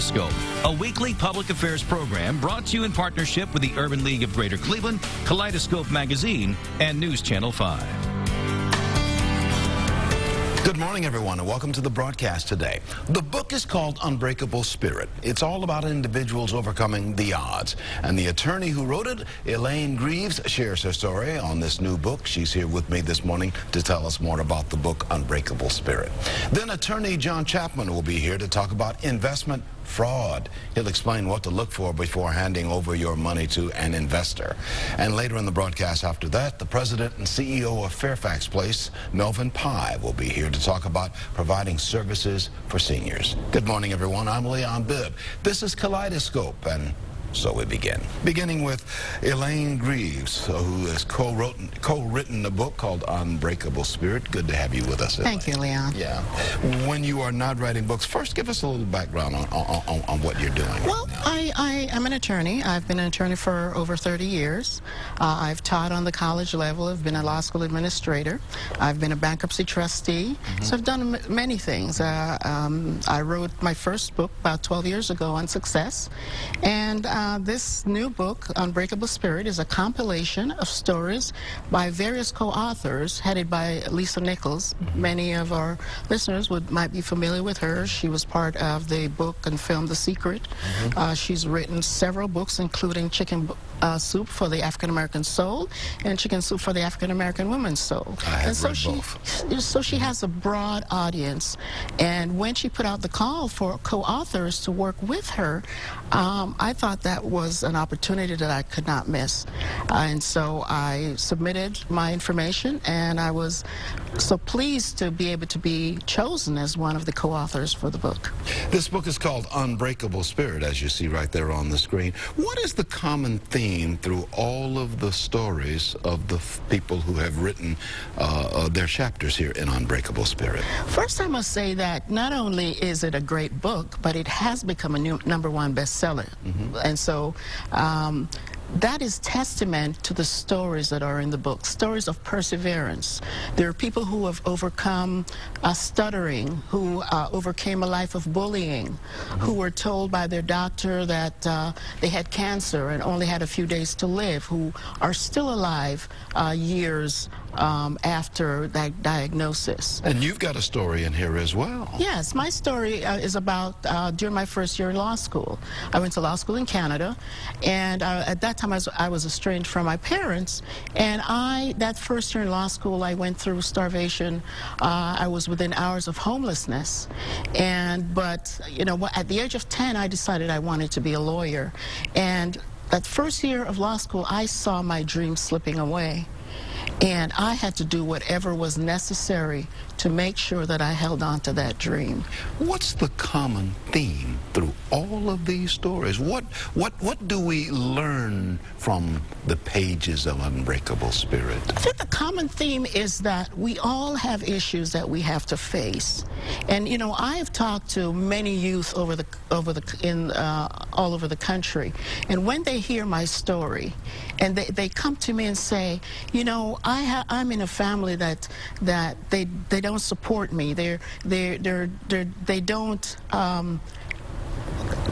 Kaleidoscope, a weekly public affairs program brought to you in partnership with the Urban League of Greater Cleveland, Kaleidoscope Magazine, and News Channel 5. Good morning, everyone, and welcome to the broadcast today. The book is called Unbreakable Spirit. It's all about individuals overcoming the odds. And the attorney who wrote it, Elaine Greaves, shares her story on this new book. She's here with me this morning to tell us more about the book, Unbreakable Spirit. Then attorney John Chapman will be here to talk about investment fraud. He'll explain what to look for before handing over your money to an investor. And later in the broadcast after that, the president and CEO of Fairfax Place, Melvin Pye, will be here to talk about providing services for seniors. Good morning, everyone. I'm Leon Bibb. This is Kaleidoscope, and so we begin. Beginning with Elaine Greaves, who has co-written a book called Unbreakable Spirit. Good to have you with us, Elaine. Thank you, Leon. Yeah. When you are not writing books, first give us a little background on what you're doing. Well, I am an attorney. I've been an attorney for over 30 years. I've taught on the college level. I've been a law school administrator. I've been a bankruptcy trustee. So I've done many things. I wrote my first book about 12 years ago on success. And this new book, Unbreakable Spirit, is a compilation of stories by various co-authors headed by Lisa Nichols. Many of our listeners might be familiar with her. She was part of the book and film The Secret. She's written several books, including Chicken Soup for the African American Soul and Chicken Soup for the African American Woman's Soul. I have read both. So she has a broad audience. And when she put out the call for co-authors to work with her, I thought that was an opportunity that I could not miss. And so I submitted my information, and I was so pleased to be able to be chosen as one of the co-authors for the book. This book is called Unbreakable Spirit, as you see right there on the screen. What is the common theme through all of the stories of the people who have written their chapters here in Unbreakable Spirit? First, I must say that not only is it a great book, but it has become a new #1 bestseller. And so that is testament to the stories that are in the book, stories of perseverance. There are people who have overcome stuttering, who overcame a life of bullying, who were told by their doctor that they had cancer and only had a few days to live, who are still alive years after that diagnosis. And you've got a story in here as well. Yes, my story is about during my first year in law school. I went to law school in Canada, and at that time I was estranged from my parents, and that first year in law school I went through starvation. I was within hours of homelessness, but you know, at the age of 10 I decided I wanted to be a lawyer, and that first year of law school I saw my dream slipping away. And I had to do whatever was necessary to make sure that I held on to that dream. What's the common theme through all of these stories? What do we learn from the pages of Unbreakable Spirit? I think the common theme is that we all have issues that we have to face. And you know, I have talked to many youth all over the country, and when they hear my story, and they come to me and say, you know, I'm in a family that they don't support me. They don't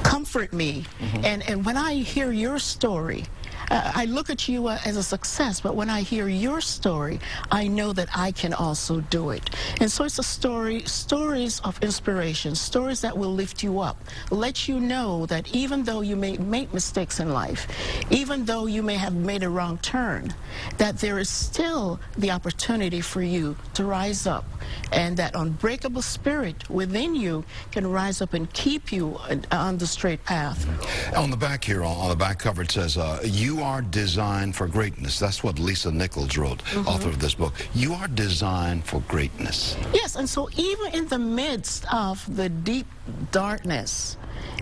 comfort me. And when I hear your story, I look at you as a success, but when I hear your story, I know that I can also do it. And so it's stories of inspiration, stories that will lift you up, let you know that even though you may make mistakes in life, even though you may have made a wrong turn, that there is still the opportunity for you to rise up, and that unbreakable spirit within you can rise up and keep you on the straight path. On the back here, on the back cover, it says, you are designed for greatness. That's what Lisa Nichols wrote, author of this book. You are designed for greatness. Yes, and so even in the midst of the deep darkness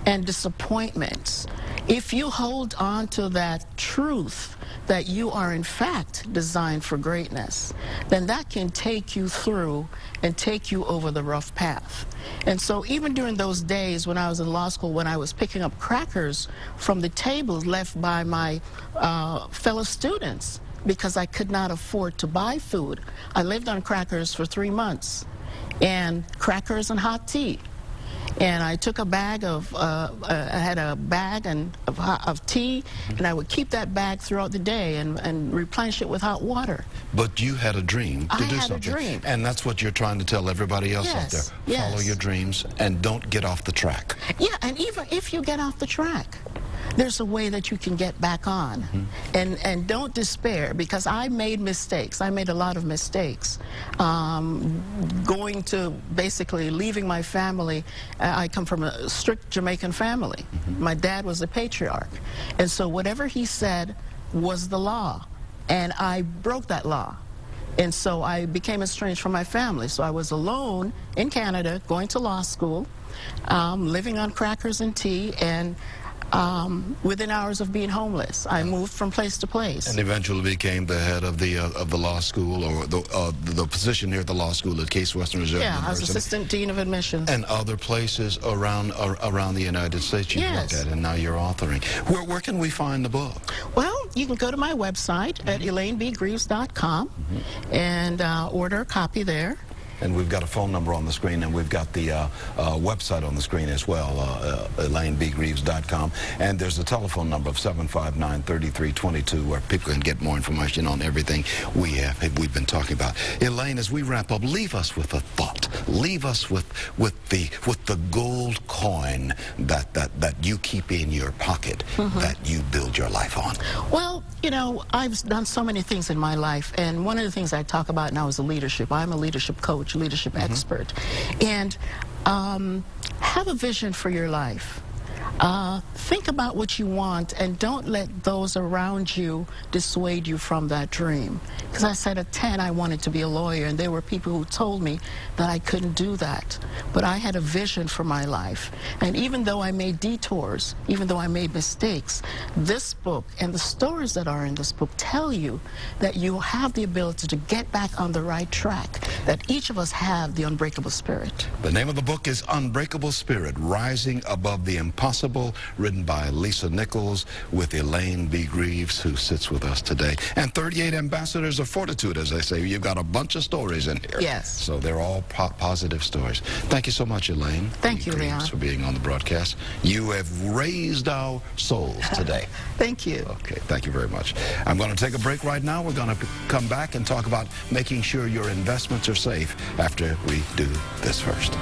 and disappointments, if you hold on to that truth that you are in fact designed for greatness, then that can take you through and take you over the rough path. And so even during those days when I was in law school, when I was picking up crackers from the tables left by my fellow students because I could not afford to buy food, I lived on crackers for 3 months, and crackers and hot tea. And I took a bag of, I had a bag of tea, and I would keep that bag throughout the day and replenish it with hot water. But you had a dream to do something. I had a dream. And that's what you're trying to tell everybody else out there. Yes. Follow your dreams and don't get off the track. Yeah, and even if you get off the track, there's a way that you can get back on. And don't despair, because I made mistakes. I made a lot of mistakes. Going to basically leaving my family. I come from a strict Jamaican family. My dad was a patriarch. And so whatever he said was the law. And I broke that law. And so I became estranged from my family. So I was alone in Canada, going to law school, living on crackers and tea, and within hours of being homeless, I moved from place to place. And eventually became the head of the law school, or the position here at the law school at Case Western Reserve University. I was assistant dean of admissions. And other places around the United States you've worked at, and now you're authoring. Where can we find the book? Well, you can go to my website at ElaineBGreaves.com and order a copy there. And we've got a phone number on the screen, and we've got the website on the screen as well, ElaineBGreaves.com. And there's a telephone number of 759-3322 where people can get more information on everything we've been talking about. Elaine, as we wrap up, leave us with a thought. Leave us with the gold coin that you keep in your pocket, that you build your life on. Well, you know, I've done so many things in my life, and one of the things I talk about now is leadership. I'm a leadership coach, leadership expert, and have a vision for your life. Think about what you want, and don't let those around you dissuade you from that dream. Because I said at 10 I wanted to be a lawyer, and there were people who told me that I couldn't do that. But I had a vision for my life. And even though I made detours, even though I made mistakes, this book and the stories that are in this book tell you that you have the ability to get back on the right track, that each of us have the unbreakable spirit. The name of the book is Unbreakable Spirit, Rising Above the Impossible, written by Lisa Nichols with Elaine B. Greaves, who sits with us today. And 38 Ambassadors of Fortitude, as they say. You've got a bunch of stories in here. Yes. So they're all positive stories. Thank you so much, Elaine. Thank you, Leon, for being on the broadcast. You have raised our souls today. Thank you. Okay, thank you very much. I'm going to take a break right now. We're going to come back and talk about making sure your investments are safe after we do this first.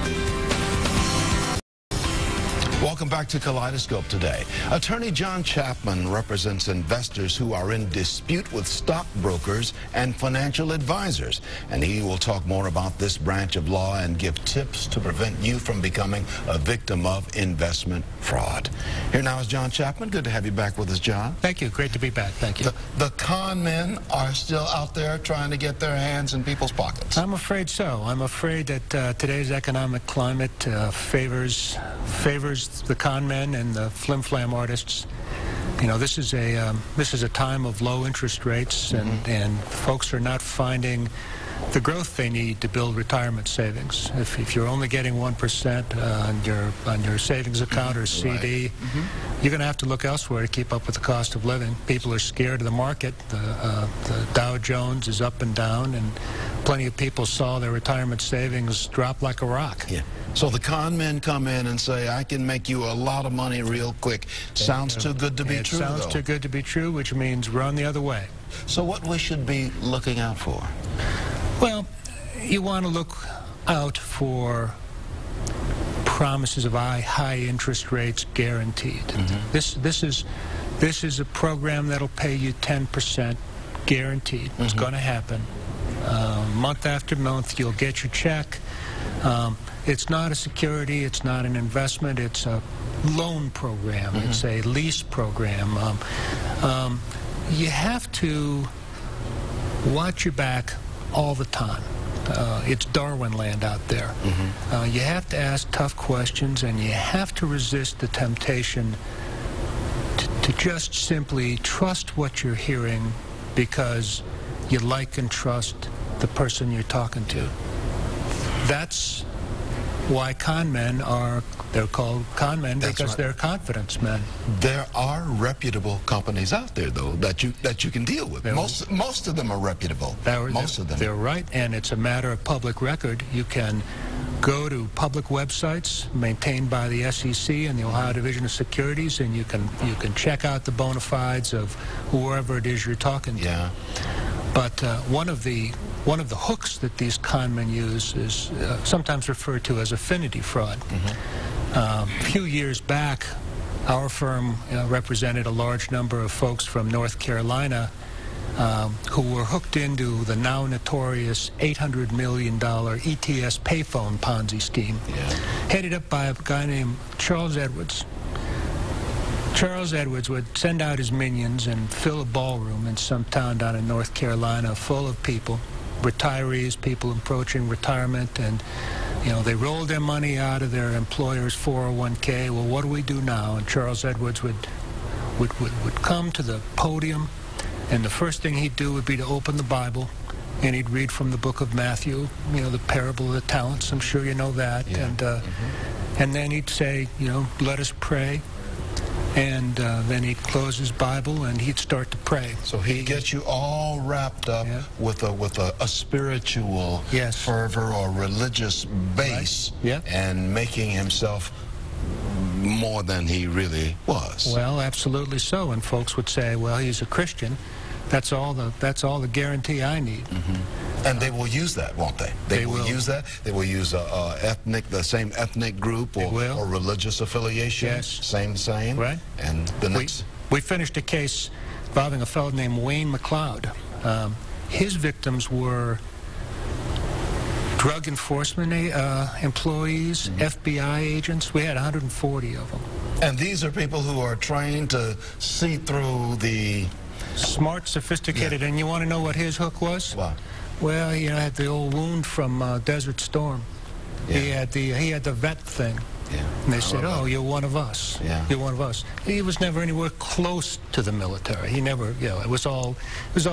Welcome back to Kaleidoscope today. Attorney John Chapman represents investors who are in dispute with stockbrokers and financial advisors. And he will talk more about this branch of law and give tips to prevent you from becoming a victim of investment fraud. Here now is John Chapman. Good to have you back with us, John. Thank you. Great to be back. Thank you. The con men are still out there trying to get their hands in people's pockets. I'm afraid so. I'm afraid that today's economic climate favors the con men and the flim-flam artists. You know, this is a time of low interest rates, and folks are not finding the growth they need to build retirement savings. If you're only getting 1% on your savings account or CD, you're going to have to look elsewhere to keep up with the cost of living. People are scared of the market. The Dow Jones is up and down, and plenty of people saw their retirement savings drop like a rock. Yeah. So the con men come in and say, I can make you a lot of money real quick. Sounds too good to be true, though. It sounds too good to be true, which means run the other way. So what we should be looking out for? Well, you want to look out for promises of high interest rates guaranteed. This is a program that'll pay you 10% guaranteed. It's going to happen. Month after month, you'll get your check. It's not a security, it's not an investment, it's a loan program, it's a lease program. You have to watch your back all the time. It's Darwin land out there. You have to ask tough questions, and you have to resist the temptation to just simply trust what you're hearing because you like and trust the person you're talking to. That's why con men they're called con men. That's because they're confidence men. There are reputable companies out there, though, that you can deal with. Most of them are reputable. Most of them. They're right, and it's a matter of public record. You can go to public websites maintained by the SEC and the Ohio Division of Securities, and you can check out the bona fides of whoever it is you're talking to. Yeah. But one of the hooks that these con men use is sometimes referred to as affinity fraud. A few years back, our firm represented a large number of folks from North Carolina who were hooked into the now notorious $800 million ETS payphone Ponzi scheme, headed up by a guy named Charles Edwards. Charles Edwards would send out his minions and fill a ballroom in some town down in North Carolina full of people, retirees, people approaching retirement, and they rolled their money out of their employer's 401k. Well, what do we do now? And Charles Edwards would come to the podium, and the first thing he'd do would be to open the Bible, and he'd read from the book of Matthew, the parable of the talents. I'm sure you know that. Yeah. And then he'd say, let us pray. And then he'd close his Bible and he'd start to pray. So he'd get you all wrapped up with a spiritual fervor or religious base, and making himself more than he really was. Well, absolutely so. And folks would say, well, he's a Christian. That's all the guarantee I need. And they will use that, won't they? They will use that. They will use the same ethnic group or religious affiliation. Yes. Same. Right. And the next. We finished a case involving a fellow named Wayne McLeod. His victims were drug enforcement employees, FBI agents. We had 140 of them. And these are people who are trained to see through the... Smart, sophisticated, and you want to know what his hook was? What? Well, he had the old wound from Desert Storm. He had the vet thing. And they said, "Oh, you're one of us. You're one of us." He was never anywhere close to the military. He never, it was all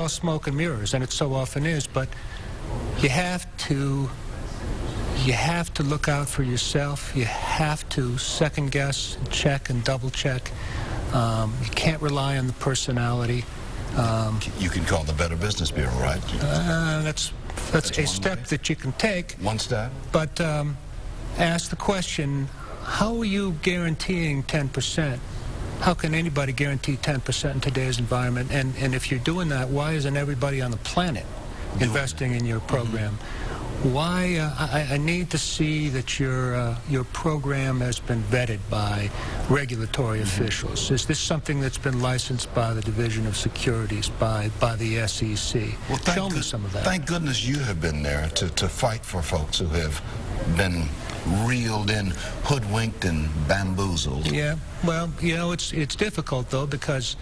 smoke and mirrors, and it so often is. But you have to look out for yourself. You have to second guess, check, and double check. You can't rely on the personality. You can call the Better Business Bureau, right? That's a step that you can take. One step. But ask the question, how are you guaranteeing 10%? How can anybody guarantee 10% in today's environment? And if you're doing that, why isn't everybody on the planet investing in your program? Why? I need to see that your program has been vetted by regulatory officials. Is this something that's been licensed by the Division of Securities, by the SEC? Well, show me some of that. Thank goodness you have been there to fight for folks who have been reeled in, hoodwinked, and bamboozled. Yeah, well, it's difficult, though, because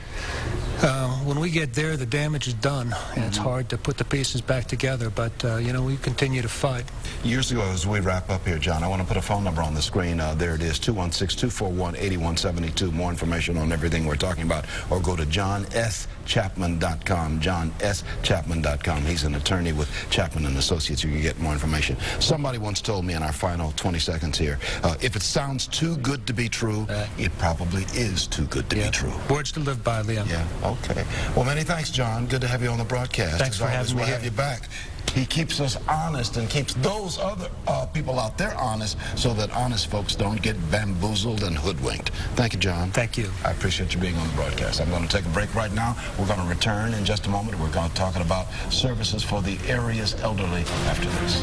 when we get there, the damage is done, and it's hard to put the pieces back together, but, we continue to fight. Years ago, as we wrap up here, John, I want to put a phone number on the screen. There it is, 216-241-8172. More information on everything we're talking about, or go to johnschapman.com, johnschapman.com. He's an attorney with Chapman & Associates. You can get more information. Somebody once told me in our final 20 seconds here, if it sounds too good to be true, it probably is too good to be true. Words to live by, Liam. Yeah, okay. Well, many thanks, John. Good to have you on the broadcast. Thanks for having me. We'll have you back. He keeps us honest and keeps those other people out there honest so that honest folks don't get bamboozled and hoodwinked. Thank you, John. Thank you. I appreciate you being on the broadcast. I'm going to take a break right now. We're going to return in just a moment. We're going to talk about services for the area's elderly after this.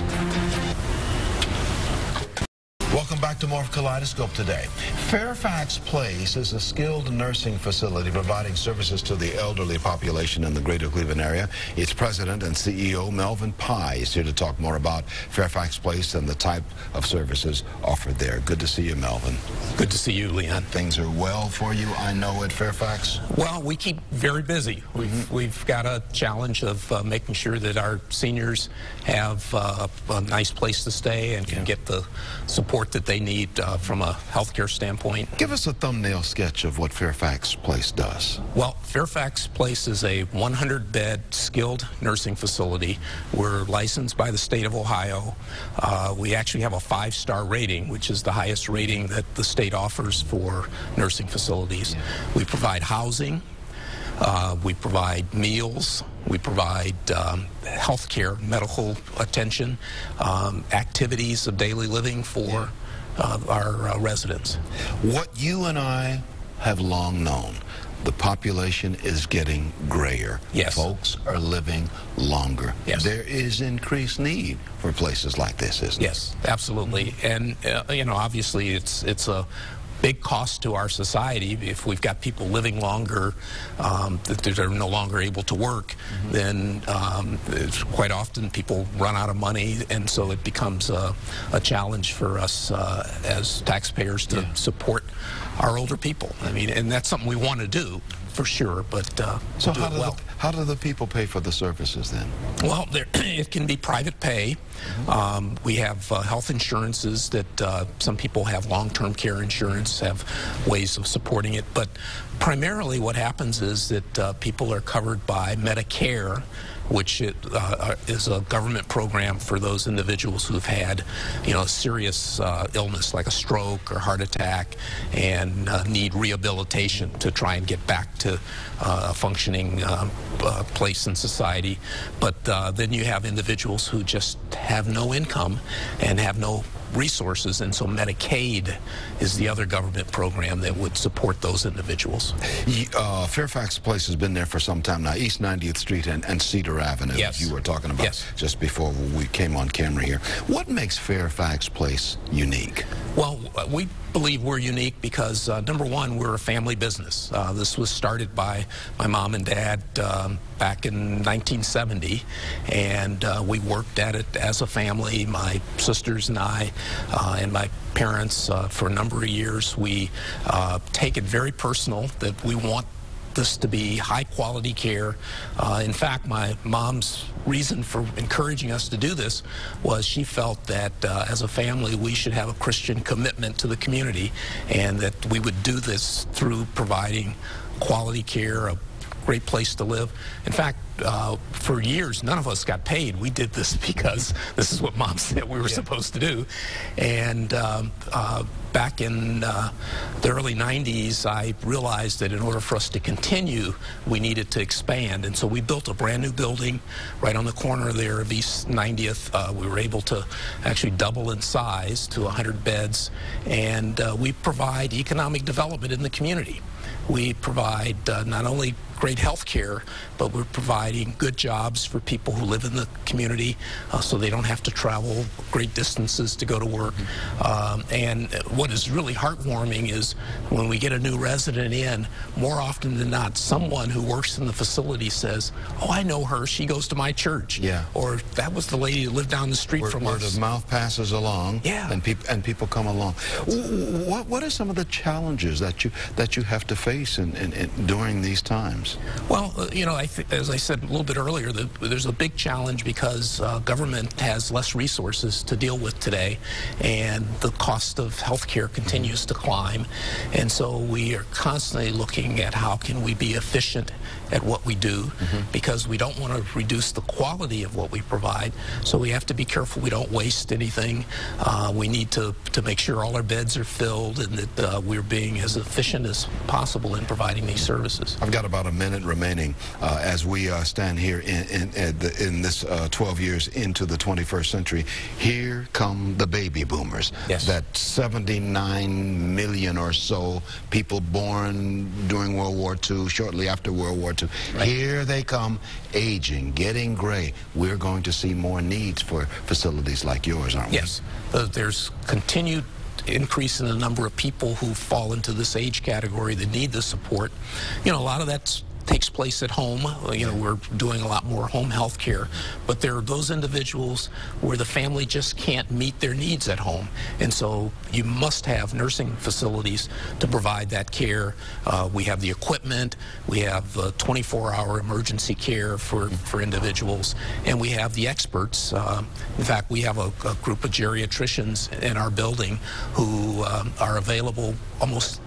Welcome back to more of Kaleidoscope today. Fairfax Place is a skilled nursing facility providing services to the elderly population in the greater Cleveland area. Its president and CEO, Melvin Pye, is here to talk more about Fairfax Place and the type of services offered there. Good to see you, Melvin. Good to see you, Leon. Things are well for you, I know, at Fairfax? Well, we keep very busy. We've got a challenge of making sure that our seniors have a nice place to stay and can get the support that they need from a healthcare standpoint. Give us a thumbnail sketch of what Fairfax Place does. Well, Fairfax Place is a 100-bed skilled nursing facility. We're licensed by the state of Ohio. We actually have a 5-star rating, which is the highest rating that the state offers for nursing facilities. We provide housing. We provide meals. We provide health care, medical attention, activities of daily living for our residents. What you and I have long known, the population is getting grayer. Yes. Folks are living longer. Yes. There is increased need for places like this, isn't there? Yes, absolutely. And, you know, obviously it's a big cost to our society. If we've got people living longer, that they're no longer able to work, then it's quite often people run out of money, and so it becomes a challenge for us as taxpayers to support our older people. I mean, and that's something we want to do, for sure, but So do how do the people pay for the services then? Well, it can be private pay. We have health insurances that some people have long-term care insurance, have ways of supporting it. But primarily what happens is that people are covered by Medicare, which is a government program for those individuals who've had, you know, a serious illness like a stroke or heart attack and need rehabilitation to try and get back to a functioning place in society. But then you have individuals who just have no income and have no resources, and so Medicaid is the other government program that would support those individuals. Fairfax Place has been there for some time now, East 90th Street and Cedar Avenue, Yes. you were talking about Yes. just before we came on camera here. What makes Fairfax Place unique? Well, we believe we're unique because, number one, we're a family business. This was started by my mom and dad back in 1970, and we worked at it as a family, my sisters and I, and my parents, for a number of years. We take it very personal that we want this to be high quality care. In fact, my mom's reason for encouraging us to do this was she felt that as a family we should have a Christian commitment to the community, and that we would do this through providing quality care, a great place to live. In fact, for years, none of us got paid. We did this because this is what Mom said we were supposed to do. And back in the early 90s, I realized that in order for us to continue, we needed to expand. And so we built a brand new building right on the corner there of East 90th. We were able to actually double in size to 100 beds. And we provide economic development in the community. We provide not only great health care, but we're providing good jobs for people who live in the community so they don't have to travel great distances to go to work. And what is really heartwarming is when we get a new resident in, more often than not, someone who works in the facility says, "Oh, I know her, she goes to my church." Yeah. Or that was the lady who lived down the street from us. Word of mouth passes along, Yeah. and people come along. What are some of the challenges that you have to face during these times? Well, you know, as I said a little bit earlier, there's a big challenge because government has less resources to deal with today, and the cost of health care continues to climb. And so we are constantly looking at how can we be efficient at what we do, because we don't want to reduce the quality of what we provide. So we have to be careful we don't waste anything. We need to make sure all our beds are filled and that we're being as efficient as possible in providing these services. I've got about a minute remaining as we stand here in this 12 years into the 21st century. Here come the baby boomers. Yes. That 79 million or so people born during World War II, shortly after World War II. Right. Here they come, aging, getting gray. We're going to see more needs for facilities like yours, aren't we? Yes. There's continued increase in the number of people who fall into this age category that need the support. You know, a lot of that takes place at home. You know, we're doing a lot more home health care, but there are those individuals where the family just can't meet their needs at home, and so you must have nursing facilities to provide that care. We have the equipment, we have 24-hour emergency care for individuals, and we have the experts. In fact, we have a group of geriatricians in our building who are available almost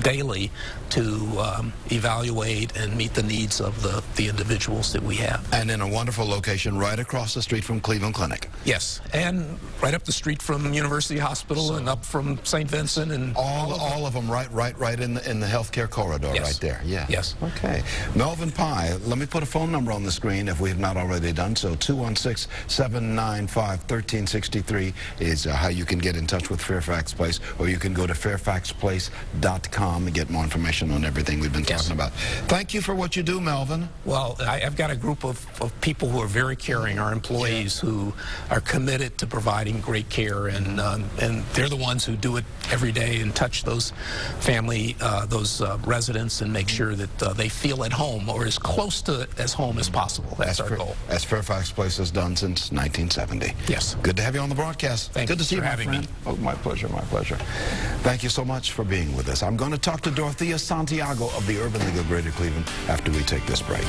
daily to evaluate and meet the needs of the individuals that we have. And in a wonderful location right across the street from Cleveland Clinic. Yes, and right up the street from University Hospital and up from St. Vincent and all of them right in the healthcare corridor. Yes. Right there. Yeah. Yes. Okay. Melvin Pye, let me put a phone number on the screen if we have not already done so. 216-795-1363 is how you can get in touch with Fairfax Place, or you can go to fairfaxplace.com and get more information on everything we've been talking about. Thank you for what you do, Melvin. Well, I've got a group of people who are very caring, our employees who are committed to providing great care, and they're the ones who do it every day and touch those family, those residents, and make sure that they feel at home or as close to as home as possible. That's our goal. As Fairfax Place has done since 1970. Yes. Good to have you on the broadcast. Good to see you, my friend. Oh, my pleasure, my pleasure. Thank you so much for being with us. I'm going to talk to Dorothea Santiago of the Urban League of Greater Cleveland after we take this break.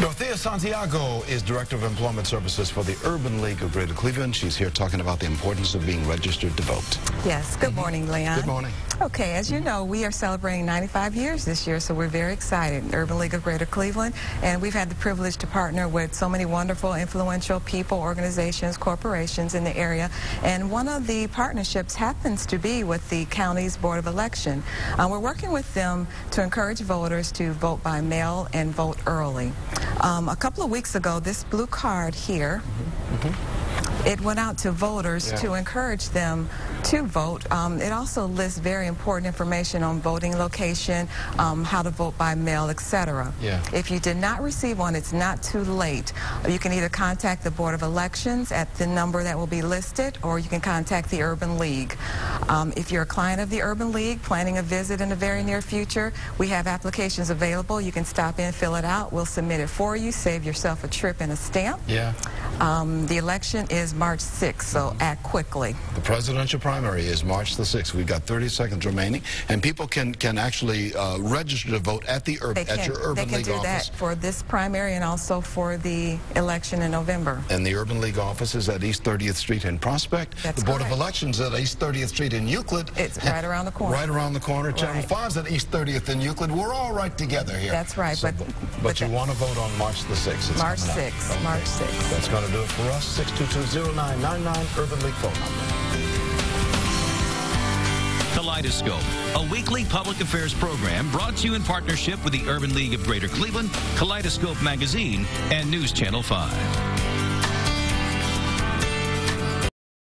Dorothea Santiago is Director of Employment Services for the Urban League of Greater Cleveland. She's here talking about the importance of being registered to vote. Yes. Good morning, Leon. Good morning. Okay, as you know, we are celebrating 95 years this year, so we're very excited. Urban League of Greater Cleveland, and we've had the privilege to partner with so many wonderful, influential people, organizations, corporations in the area, and one of the partnerships happens to be with the county's Board of Election. We're working with them to encourage voters to vote by mail and vote early. A couple of weeks ago, this blue card here, it went out to voters to encourage them to vote. It also lists very important information on voting location, how to vote by mail, etc. If you did not receive one, it's not too late. You can either contact the Board of Elections at the number that will be listed, or you can contact the Urban League. If you're a client of the Urban League planning a visit in the very near future, we have applications available. You can stop in, fill it out. We'll submit it for you. Save yourself a trip and a stamp. The election is March 6th, so act quickly. The presidential primary is March the 6th. We've got 30 seconds remaining, and people can actually register to vote at your Urban League office. They can do that for this primary and also for the election in November. And the Urban League office is at East 30th Street in Prospect. That's the Board correct. of Elections at East 30th Street in Euclid. It's right around the corner. Right around the corner. Channel 5's at East 30th in Euclid. We're all right together here. That's right. So, but you want to vote on March the 6th. It's March 6th. Okay. March 6th. That's going to do it for us. 622-0999, Urban League phone number. Kaleidoscope, a weekly public affairs program brought to you in partnership with the Urban League of Greater Cleveland, Kaleidoscope Magazine, and News Channel 5.